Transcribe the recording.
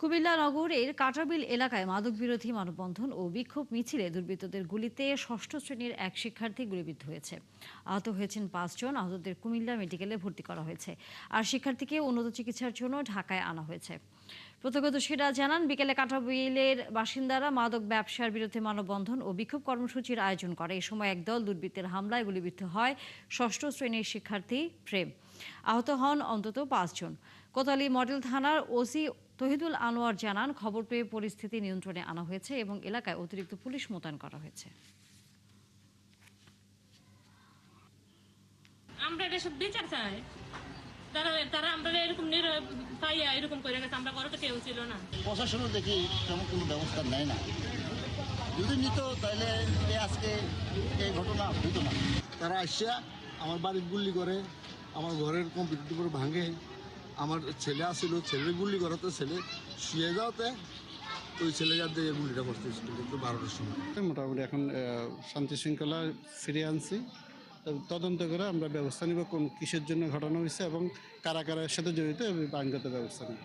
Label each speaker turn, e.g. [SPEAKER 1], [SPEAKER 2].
[SPEAKER 1] কুমিল্লা নগরের কাঁটাবিল এলাকায় মাদকবিরোধী মানববন্ধন ও বিক্ষোভ মিছিলে দুর্বৃত্তদের গুলিতে ষষ্ঠ শ্রেণীর এক শিক্ষার্থী গুলিবিদ্ধ হয়েছে। আহত হয়েছেন ৫ জন। আহতদের কুমিল্লা মেডিকেলে ভর্তি করা হয়েছে, আর শিক্ষার্থীকে উন্নত চিকিৎসার জন্য ঢাকায় আনা হয়েছে। প্রত্যক্ষদর্শীরা জানান, বিকেলে কাঁটাবিলের বাসিন্দারা মাদক ব্যবসার বিরুদ্ধে মানববন্ধন ও বিক্ষোভ কর্মসূচির আয়োজন করে। এ সময় একদল দুর্বৃত্তের হামলায় গুলিবিদ্ধ হয় ষষ্ঠ শ্রেণীর শিক্ষার্থী প্রেম। আহত হন অন্তত ৫ জন। কোতোয়ালী মডেল থানার ওসি তহিদুল আনোয়ার জানান, খবর পেয়ে পরিস্থিতি নিয়ন্ত্রণে আনা হয়েছে এবং এলাকায় অতিরিক্ত পুলিশ মোতায়েন করা হয়েছে।
[SPEAKER 2] আমরা এটা সব বিচার চাই। তারা তারা আমরা এরকম পাইয়া এরকম করে গেছে, আমরা ঘরে তো কেউ ছিল না।
[SPEAKER 3] প্রশাসনও দেখি তেমন কোনো ব্যবস্থা নেয় না। যদি নিত তাহলে আজকে এই ঘটনা হতো না।
[SPEAKER 4] তারা আসিয়া আমার বাড়ি গুলি করে, আমার ঘরের কম্পিউটার উপরে ভাঙে। আমার ছেলে আসছিল, ছেলে গুলি করাতে ছেলে শুয়ে যাওয়াতে ওই ছেলে যাতে গুলিটা করতে কিন্তু 12টার সময়। মোটামুটি এখন শান্তি শৃঙ্খলা ফিরিয়ে আনছি। তদন্ত করে আমরা ব্যবস্থা নিব কোন কিসের জন্য ঘটনা হয়েছে এবং কারা কারা এর সাথে জড়িত আইনগত ব্যবস্থা নিব।